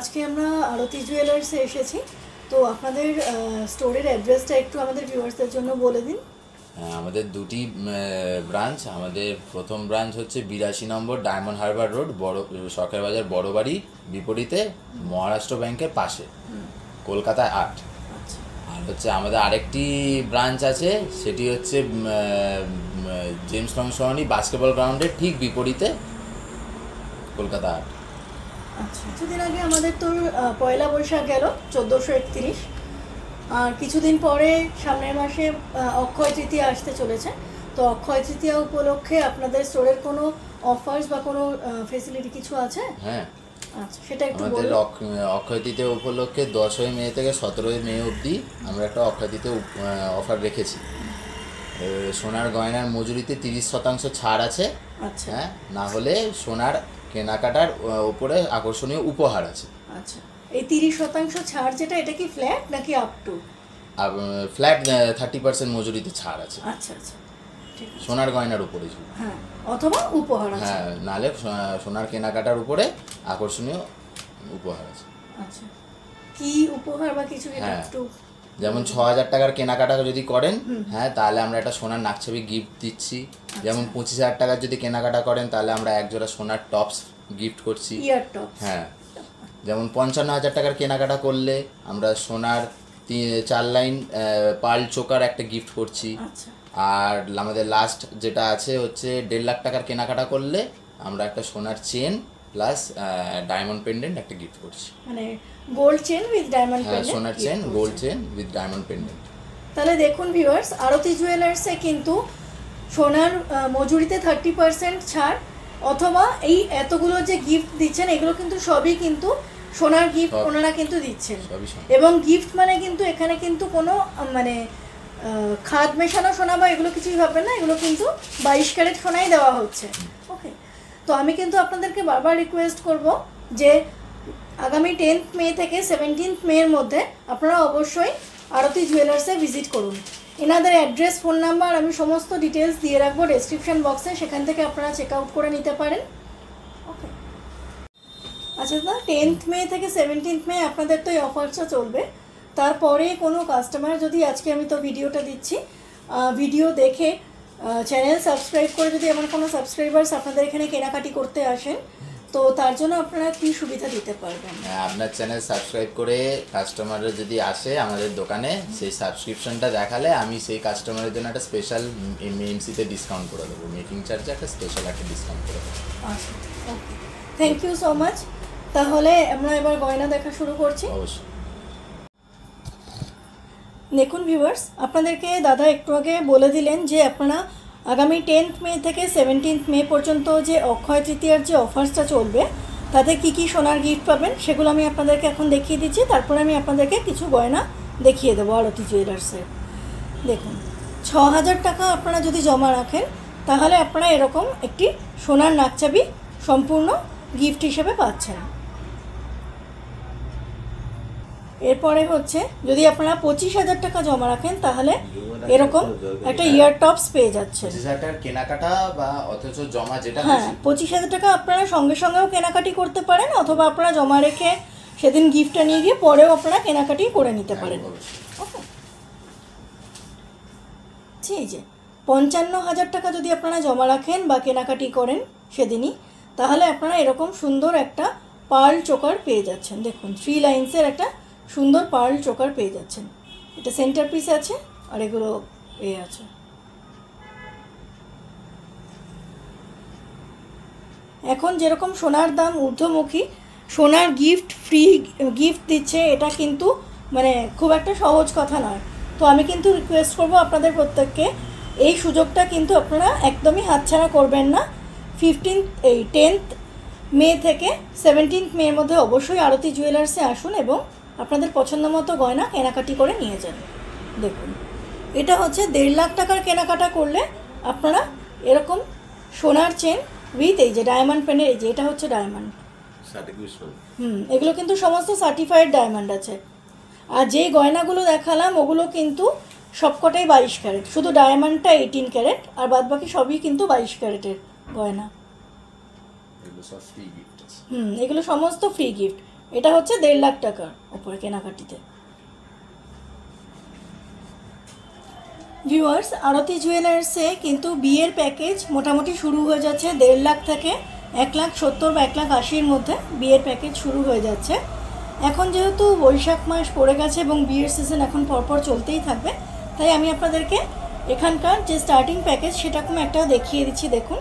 আজকে আমরা আরতি জুয়েলার্সে এসেছি। তো আপনাদের স্টোরের অ্যাড্রেসটা একটু আমাদের ভিউয়ার্সদের জন্য বলে দিন। আমাদের দুটি ব্রাঞ্চ। আমাদের প্রথম ব্রাঞ্চ হচ্ছে 82 নম্বর ডায়মন্ড হারবার রোড, বড় সরকার বাজার, বড় বাড়ি বিপরীতে, মহারাষ্ট্র ব্যাংকের পাশে, কলকাতায় 8। আর হচ্ছে আমাদের আরেকটি ব্রাঞ্চ আছে, সেটি হচ্ছে জেমস টংসনি বাস্কেটবল গ্রাউন্ডের ঠিক বিপরীতে, কলকাতা 8। আচ্ছা, কিছুদিন আগে আমাদের তো পয়লা বৈশাখ গেল 1431, আর কিছুদিন পরে সামনের মাসে অক্ষয় তৃতীয়া আসতে চলেছে। তো অক্ষয় তৃতীয়া উপলক্ষে আপনাদের স্টোরের কোনো অফার্স বা কোনো ফেসিলিটি কিছু আছে? হ্যাঁ, আচ্ছা, সেটা একটু আমাদের বলুন। অক্ষয় তৃতীয়া উপলক্ষে 10ই মে থেকে 17ই মে অবধি আমরা একটা অক্ষয় তৃতীয়া অফার রেখেছি। সোনার গয়নার মজুরিতে 30% ছাড় আছে। আচ্ছা, হ্যাঁ, না হলে সোনার কেনাকাটার উপরে আকর্ষণীয় উপহার আছে। আচ্ছা, এই 30% ছাড় যেটা, এটা কি ফ্ল্যাট নাকি আপ টু? ফ্ল্যাট 30% মজুরিতে ছাড় আছে। আচ্ছা আচ্ছা, ঠিক আছে। সোনার গয়নার উপরে, হ্যাঁ, অথবা উপহার আছে। হ্যাঁ, নাহলে সোনার কেনাকাটার উপরে আকর্ষণীয় উপহার আছে। আচ্ছা, কি উপহার বা কিছু এটা হ্যাঁ, একটু? যেমন 6000 টাকার কেনাকাটা যদি করেন, হ্যাঁ, তাহলে আমরা একটা সোনার নাকছাবি গিফট দিচ্ছি। যেমন 25,000 টাকার যদি কেনাকাটা করেন, তাহলে আমরা একজোড়া সোনার টপস গিফট করছি। ইয়ার টপস। হ্যাঁ, যেমন 55,000 টাকার কেনাকাটা করলে আমরা সোনার 4 লাইন পার্ল চোকার একটা গিফট করছি। আচ্ছা, আর আমাদের লাস্ট যেটা আছে হচ্ছে 1.5 লাখ টাকার কেনাকাটা করলে আমরা একটা সোনার চেন প্লাস ডায়মন্ড পেন্ডেন্ট একটা গিফট করছি। মানে গোল্ড চেন উইথ ডায়মন্ড হ্যাঁ, পেন্ডেন্ট। সোনার chain, gold chain with diamond pendant. তাহলে দেখুন ভিউয়ার্স, আরতি জুয়েলার্সে কিন্তু সোনার মজুরিতে 30% ছাড়, অথবা এই এতগুলো যে গিফট দিচ্ছেন, এগুলো কিন্তু সবই কিন্তু সোনার গিফট ওনারা কিন্তু দিচ্ছেন। এবং গিফট মানে কিন্তু এখানে কিন্তু কোনো মানে খাদ মেশানো সোনা বা এগুলো কিছুই ভাববেন না, এগুলো কিন্তু 22 ক্যারেট সোনাই দেওয়া হচ্ছে। ওকে, তো আমি কিন্তু আপনাদেরকে বারবার রিকোয়েস্ট করব যে আগামী 10th মে থেকে 17th মের মধ্যে আপনারা অবশ্যই আরতি জুয়েলার্সে ভিজিট করুন। এনাদের অ্যাড্রেস, ফোন নাম্বার আমি সমস্ত ডিটেলস দিয়ে রাখবো ডেসক্রিপশন বক্সে, সেখান থেকে আপনারা চেক আউট করে নিতে পারেন। ওকে, আচ্ছা দাদা, 10th মে থেকে 17th মে আপনাদের তো এই অফারটা চলবে। তারপরে কোনো কাস্টমার যদি, আজকে আমি তো ভিডিওটা দিচ্ছি, ভিডিও দেখে চ্যানেল সাবস্ক্রাইব করে যদি আমার কোনো সাবস্ক্রাইবার্স আপনাদের এখানে কেনাকাটি করতে আসেন, তো তার জন্য আপনারা কী সুবিধা দিতে পারবেন? আপনার চ্যানেল সাবস্ক্রাইব করে কাস্টমাররা যদি আসে আমাদের দোকানে, সেই সাবস্ক্রিপশনটা দেখালে আমি সেই কাস্টমারের জন্য একটা স্পেশাল এমসিতে ডিসকাউন্ট করে দেবো, মেকিং চার্জে একটা স্পেশাল একটা ডিসকাউন্ট করে দেবো। আচ্ছা, ওকে, থ্যাংক ইউ সো মাচ। তাহলে আমরা এবার গয়না দেখা শুরু করছি। অবশ্যই। দেখুন ভিউয়ার্স, আপনাদেরকে দাদা একটু আগে বলে দিলেন যে আপনারা আগামী 10th মে থেকে 17th মে পর্যন্ত যে অক্ষয় তৃতীয়ার যে অফার্সটা চলবে, তাতে কি কি সোনার গিফট পাবেন সেগুলো আমি আপনাদেরকে এখন দেখিয়ে দিচ্ছি। তারপরে আমি আপনাদেরকে কিছু গয়না দেখিয়ে দেবো আরতি জুয়েলার্সের। দেখুন, 6000 টাকা আপনারা যদি জমা রাখেন, তাহলে আপনারা এরকম একটি সোনার নাকচাবি সম্পূর্ণ গিফট হিসেবে পাচ্ছেন। এরপরে হচ্ছে, যদি আপনারা 25,000 টাকা জমা রাখেন, তাহলে এরকম একটা ইয়ার টপস পেয়ে যাচ্ছেন। 25,000 টাকার কেনাকাটা বা অথচ জমা যেটা, হ্যাঁ, 25,000 টাকা আপনারা সঙ্গে সঙ্গেও কেনাকাটি করতে পারেন, অথবা আপনারা জমা রেখে সেদিন গিফটটা নিয়ে গিয়ে পরেও আপনারা কেনাকাটি করে নিতে পারেন। ওকে, ঠিক আছে। 55,000 টাকা যদি আপনারা জমা রাখেন বা কেনাকাটি করেন সেদিনই, তাহলে আপনারা এরকম সুন্দর একটা পার্ল চোকার পেয়ে যাচ্ছেন। দেখুন, 3 লাইন্সের একটা সুন্দর পার্ল চোকার পেয়ে যাচ্ছেন। এটা সেন্টার পিস আছে, আর এগুলো আছে। এখন যেরকম সোনার দাম ঊর্ধ্বমুখী, সোনার গিফট, ফ্রি গিফট দিচ্ছে, এটা কিন্তু মানে খুব একটা সহজ কথা নয়। তো আমি কিন্তু রিকোয়েস্ট করবো আপনাদের প্রত্যেককে, এই সুযোগটা কিন্তু আপনারা একদমই হাতছাড়া করবেন না। 10th মে থেকে 17th মের মধ্যে অবশ্যই আরতি জুয়েলার্সে আসুন এবং আপনাদের পছন্দ মতো গয়না কেনাকাটি করে নিয়ে যান। দেখুন, এটা হচ্ছে 1.5 লাখ টাকার কেনাকাটা করলে আপনারা এরকম সোনার চেন উইথ এই যে ডায়মন্ড পেনের, এই যে এটা হচ্ছে ডায়মন্ড, এগুলো কিন্তু সমস্ত সার্টিফাইড ডায়মন্ড আছে। আর যেই গয়নাগুলো দেখালাম ওগুলো কিন্তু সবকটাই 22 ক্যারেট, শুধু ডায়মন্ডটা 18 ক্যারেট, আর বাদ বাকি সবই কিন্তু 22 ক্যারেটের গয়না। এগুলো সমস্ত ফ্রি গিফট। এটা হচ্ছে 1.5 লাখ টাকার ওপরে কেনাকাটিতে। ভিউয়ার্স, আরতি জুয়েলার্সে কিন্তু বিয়ের প্যাকেজ মোটামুটি শুরু হয়ে যাচ্ছে 1.5 লাখ থেকে 1,70,000 বা 1,80,000 মধ্যে বিয়ের প্যাকেজ শুরু হয়ে যাচ্ছে। এখন যেহেতু বৈশাখ মাস পড়ে গেছে এবং বিয়ের সিজন এখন পরপর চলতেই থাকবে, তাই আমি আপনাদেরকে এখানকার যে স্টার্টিং প্যাকেজ সেরকম একটা দেখিয়ে দিচ্ছি। দেখুন,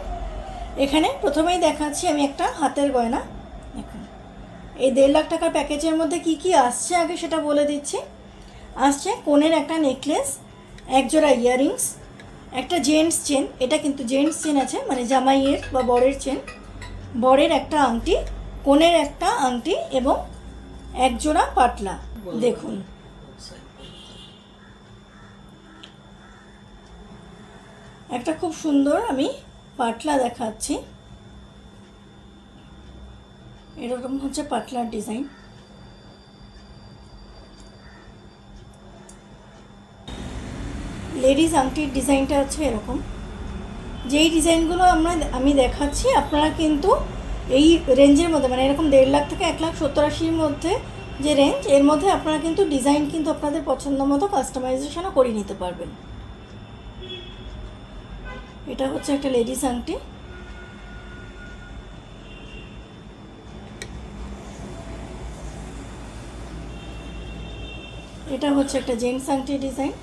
এখানে প্রথমেই দেখাচ্ছি আমি একটা হাতের গয়না। দেখুন, এই 1.5 লাখ টাকার প্যাকেজের মধ্যে কি কি আসছে আগে সেটা বলে দিচ্ছি। আসছে কোণের একটা নেকলেস, একজোড়া ইয়াররিংস, একটা জেন্টস চেন, এটা কিন্তু জেন্টস চেন আছে, মানে জামাইয়ের বা বরের চেন, বরের একটা আংটি, কোণের একটা আংটি এবং একজোড়া পাটলা। দেখুন, একটা খুব সুন্দর আমি পাটলা দেখাচ্ছি। এরকম হচ্ছে পাটলার ডিজাইন। লেডিস আংটির ডিজাইনটা আছে এরকম। যেই ডিজাইনগুলো আমি দেখাচ্ছি আপনারা কিন্তু এই রেঞ্জের মধ্যে, মানে এরকম 1.5 লাখ থেকে 1,70,000-80,000 মধ্যে যে রেঞ্জ, এর মধ্যে আপনারা কিন্তু ডিজাইন কিন্তু আপনাদের পছন্দ মতো কাস্টমাইজেশনও করে নিতে পারবেন। এটা হচ্ছে একটা লেডিস আংটি। এটা হচ্ছে একটা জেন্টস আংটি ডিজাইন।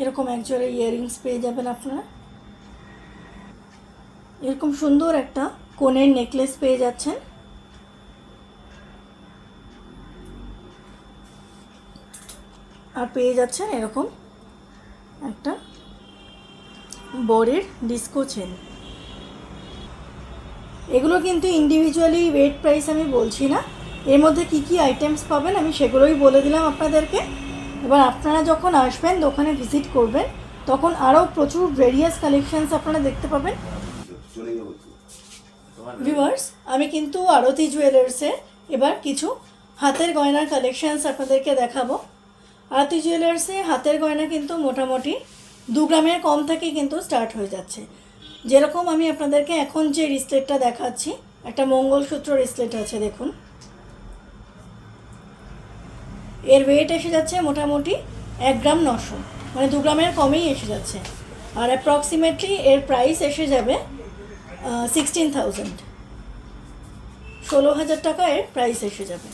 এরকম একজোড়া ইয়াররিংস পেয়ে যাবেন আপনারা। এরকম সুন্দর একটা কোণের নেকলেস পেয়ে যাচ্ছেন। আর পেয়ে যাচ্ছেন এরকম একটা বরের ডিস্কো চেন। এগুলো কিন্তু ইন্ডিভিজুয়ালি ওয়েট প্রাইস আমি বলছি না, এর মধ্যে কি কি আইটেমস পাবেন আমি সেগুলোই বলে দিলাম আপনাদেরকে। এবার আপনারা যখন আসবেন, দোকানে ভিজিট করবেন, তখন আরও প্রচুর ভেরিয়াস কালেকশানস আপনারা দেখতে পাবেন। ভিউয়ার্স, আমি কিন্তু আরতি জুয়েলার্সে এবার কিছু হাতের গয়নার কালেকশানস আপনাদেরকে দেখাবো। আরতি জুয়েলার্সে হাতের গয়না কিন্তু মোটামুটি 2 গ্রামের কম থেকে কিন্তু স্টার্ট হয়ে যাচ্ছে। যেরকম আমি আপনাদেরকে এখন যে রিসলেটটা দেখাচ্ছি, একটা মঙ্গলসূত্র রিসলেট আছে, দেখুন এর ওয়েট এসে যাচ্ছে মোটামুটি 1 গ্রাম 900, মানে 2 গ্রামের কমেই এসে যাচ্ছে। আর অ্যাপ্রক্সিমেটলি এর প্রাইস এসে যাবে 16,000, 16,000 টাকা এর প্রাইস এসে যাবে।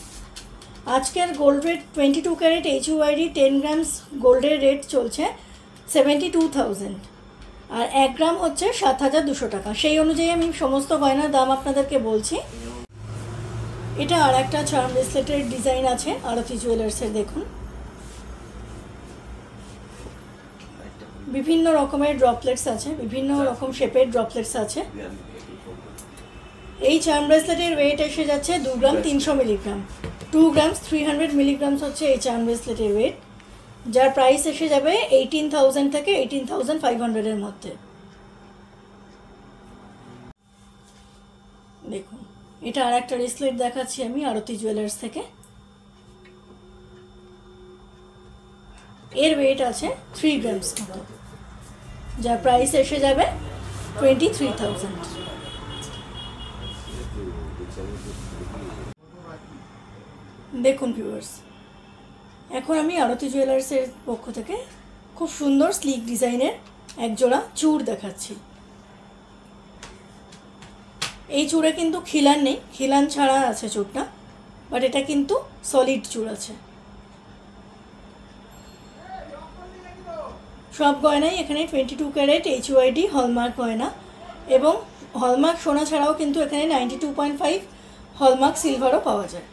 আজকের gold rate 22 carat HUID 10 grams গোল্ডের রেট চলছে 72,000, আর 1 গ্রাম হচ্ছে 7,200 টাকা। সেই অনুযায়ী আমি সমস্ত গয়নার দাম আপনাদেরকে বলছি। এটা আর একটা চার্ম ব্রেসলেটের ডিজাইন আছে আরতি জুয়েলার্সের। দেখুন, বিভিন্ন রকমের ড্রপলেটস আছে, বিভিন্ন রকম শেপের ড্রপলেটস আছে। এই চার্ম ব্রেসলেটের ওয়েট এসে যাচ্ছে 2 গ্রাম 300 মিলিগ্রাম, 2 গ্রামস 300 মিলিগ্রামস হচ্ছে এই চার্ম ব্রেসলেটের ওয়েট, যার প্রাইস এসে যাবে 18,000 থেকে 18,500 এর মধ্যে। দেখুন, এটা আর একটা রিসলেট দেখাচ্ছি আমি আরতি জুয়েলার্স থেকে। এর ওয়েট আছে 3 গ্রামস মতো, যার প্রাইস এসে যাবে 23,000। দেখুন ভিউয়ার্স, এখন আমি আরতি জুয়েলার্সের পক্ষ থেকে খুব সুন্দর স্লিক ডিজাইনের একজোড়া চূড় দেখাচ্ছি। এই চূড়ে কিন্তু খিলান নেই, খিলান ছাড়া আছে চূড়টা, বাট এটা কিন্তু সলিড চূড় আছে। সব গয়নাই এখানে 22 ক্যারেট HUID হলমার্ক গয়না, এবং হলমার্ক সোনা ছাড়াও কিন্তু এখানে 92.5 হলমার্ক সিলভারও পাওয়া যায়।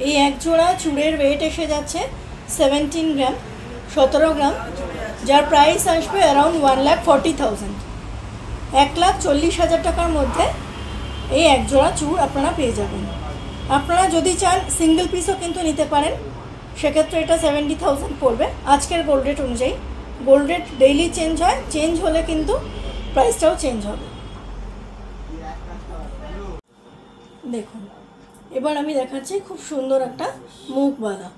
এই একজোড়া চূড়ের ওয়েট এসে যাচ্ছে 17 গ্রাম, 17 গ্রাম, যার প্রাইস আসবে অ্যারাউন্ড 1,40,000, 1,40,000 টাকার মধ্যে এই একজোড়া চূড় আপনারা পেয়ে যাবেন। আপনারা যদি চান সিঙ্গেল পিসও কিন্তু নিতে পারেন, সেক্ষেত্রে এটা 70,000 পড়বে আজকের গোল্ড রেট অনুযায়ী। গোল্ড রেট ডেইলি চেঞ্জ হয়, চেঞ্জ হলে কিন্তু প্রাইসটাও চেঞ্জ হবে। দেখুন, এবার আমি দেখাচ্ছি খুব সুন্দর একটা মুখবালা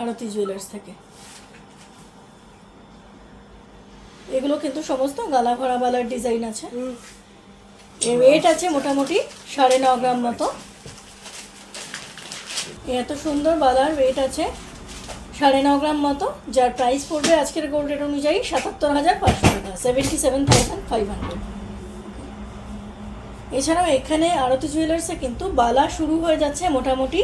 আরতি জুয়েলার্স থেকে। এগুলো কিন্তু সমস্ত গালা ভরা বালার ডিজাইন আছে। এর ওয়েট আছে মোটামুটি 9.5 গ্রাম মতো। এত সুন্দর বালার ওয়েট আছে 9.5 গ্রাম মতো, যার প্রাইস পড়বে আজকের গোল্ড রেট অনুযায়ী 77,500 টাকা, 77,500। এছাড়াও এখানে আরতি জুয়েলার্সে কিন্তু বালা শুরু হয়ে যাচ্ছে মোটামুটি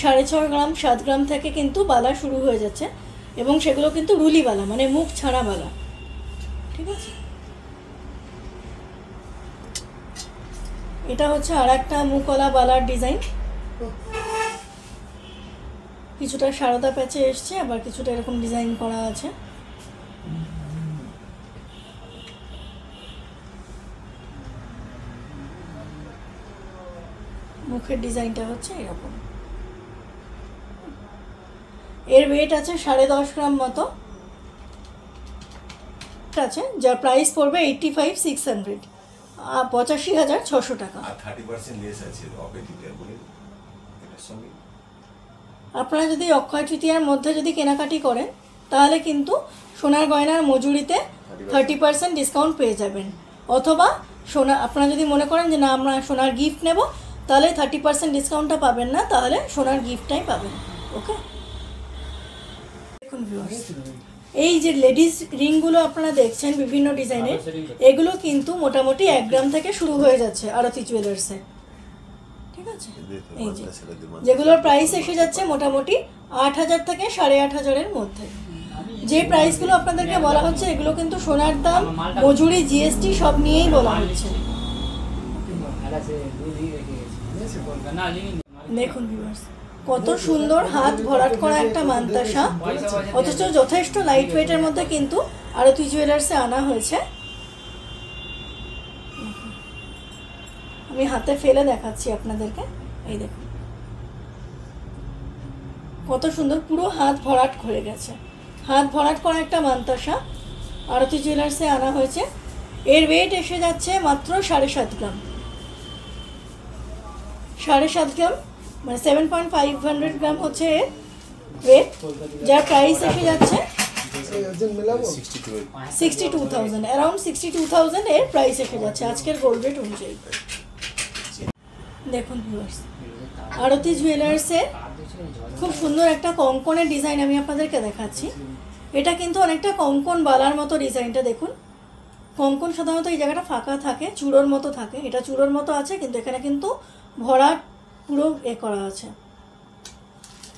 6.5 গ্রাম 7 গ্রাম থেকে কিন্তু বালা শুরু হয়ে যাচ্ছে, এবং সেগুলো কিন্তু রুলি বালা, মানে মুখ ছাড়া বালা। ঠিক আছে, এটা হচ্ছে আর একটা মুখওয়ালা বালার ডিজাইন। কিছুটা সারদা প্যাচে এসছে, আবার কিছুটা এরকম ডিজাইন করা আছে। মুখের ডিজাইনটা হচ্ছে এরকম। এর ওয়েট আছে 10.5 গ্রাম মতো আছে, যার প্রাইস পড়বে 85,600, 85,600 টাকা। আপনারা যদি অক্ষয় তৃতীয়ার মধ্যে যদি কেনাকাটি করেন তাহলে কিন্তু সোনার গয়নার মজুরিতে 30% ডিসকাউন্ট পেয়ে যাবেন। অথবা সোনা আপনারা যদি মনে করেন যে না আমরা সোনার গিফট নেব, তাহলে 30% ডিসকাউন্টটা পাবেন না, তাহলে সোনার গিফটটাই পাবেন। ওকে, দেখুন ভিউয়ার্স, এই যে লেডিস রিংগুলো আপনারা দেখছেন বিভিন্ন ডিজাইনের, এগুলো কিন্তু মোটামুটি 1 গ্রাম থেকে শুরু হয়ে যাচ্ছে আরতি জুয়েলার্সে। ঠিক আছে, এই যেগুলোর প্রাইস এসে যাচ্ছে মোটামুটি 8,000 থেকে 8,500-এর মধ্যে। যে প্রাইসগুলো আপনাদেরকে বলা হচ্ছে এগুলো কিন্তু সোনার দাম, মজুরি, জিএসটি সব নিয়েই বলা হচ্ছে। দেখুন ভিউয়ার্স, কত সুন্দর হাত ভরাট করা একটা মান্তাসা, অথচ যথেষ্ট লাইট ওয়েটের মধ্যে কিন্তু আরতি জুয়েলার্সে আনা হয়েছে। আমি হাতে ফেলে দেখাচ্ছি আপনাদেরকে, এই দেখুন কত সুন্দর, পুরো হাত ভরাট হয়ে গেছে। হাত ভরাট করা একটা মান্তাসা আরতি জুয়েলার্সে আনা হয়েছে। এর ওয়েট এসে যাচ্ছে মাত্র 7.5 গ্রাম, 7.5 গ্রাম, মানে 7.500 গ্রাম হচ্ছে এর ওয়েট, যার প্রাইস এসে যাচ্ছে 62,000, অ্যারাউন্ড 62,000 এর প্রাইস এসে যাচ্ছে আজকের গোল্ড রেট অনুযায়ী। দেখুন ভিউয়ার্স, আরতি জুয়েলার্সের খুব সুন্দর একটা কঙ্কনের ডিজাইন আমি আপনাদেরকে দেখাচ্ছি। এটা কিন্তু অনেকটা কঙ্কন বালার মতো ডিজাইনটা দেখুন। কঙ্কন সাধারণত এই জায়গাটা ফাঁকা থাকে, চূড়োর মতো থাকে, এটা চূড়োর মতো আছে, কিন্তু এখানে কিন্তু ভরা পুরো করা আছে।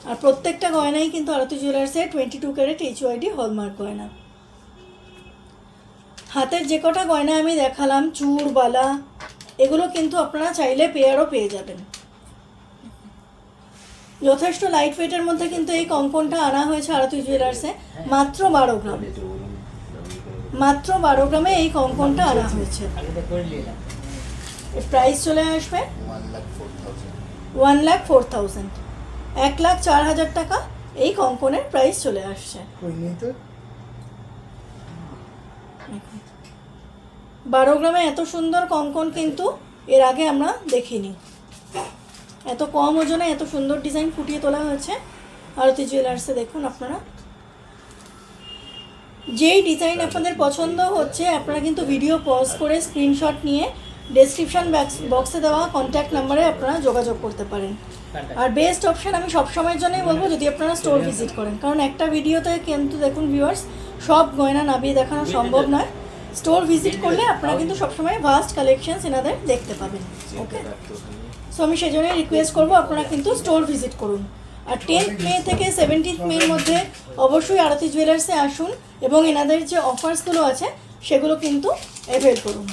আর প্রত্যেকটা গয়নাই কিন্তু আরতি জুয়েলার্সের 22 ক্যারেট HYD হলমার্ক গয়না। হাতের যে কটা গয়না আমি দেখালাম, চূড়, বালা, এগুলো কিন্তু আপনারা চাইলে পেয়ারও পেয়ে যাবেন। যথেষ্ট লাইট ওয়েটের মধ্যে কিন্তু এই কঙ্কনটা আনা হয়েছে আরতি জুয়েলার্সে, মাত্র 12 গ্রাম, মাত্র 12 গ্রামে এই কঙ্কনটা আনা হয়েছে। এর প্রাইস চলে আসবে 1,04,000, 1,04,000 টাকা এই কঙ্কনের প্রাইস চলে আসছে। 12 গ্রামে এত সুন্দর কঙ্কন কিন্তু এর আগে আমরা দেখিনি। এত কম ওজনে এত সুন্দর ডিজাইন ফুটিয়ে তোলা হয়েছে আরতি জুয়েলার্সে। দেখুন আপনারা, যেই ডিজাইন আপনাদের পছন্দ হচ্ছে আপনারা কিন্তু ভিডিও পজ করে স্ক্রিনশট নিয়ে ডেসক্রিপশন বক্সে দেওয়া কন্ট্যাক্ট নাম্বারে আপনারা যোগাযোগ করতে পারেন। আর বেস্ট অপশান আমি সবসময়ের জন্যই বলবো যদি আপনারা স্টোর ভিজিট করেন, কারণ একটা ভিডিওতে কিন্তু দেখুন ভিউয়ার্স সব গয়না নামিয়ে দেখানো সম্ভব নয়। স্টোর ভিজিট করলে আপনারা কিন্তু সবসময় ভাস্ট কালেকশনস এনাদের দেখতে পাবেন। ওকে, সো আমি সেজন্যই রিকোয়েস্ট করবো আপনারা কিন্তু স্টোর ভিজিট করুন। আর 10th মে থেকে 17th মের মধ্যে অবশ্যই আরতি জুয়েলার্সে আসুন এবং এনাদের যে অফার্সগুলো আছে সেগুলো কিন্তু অ্যাভেল করুন।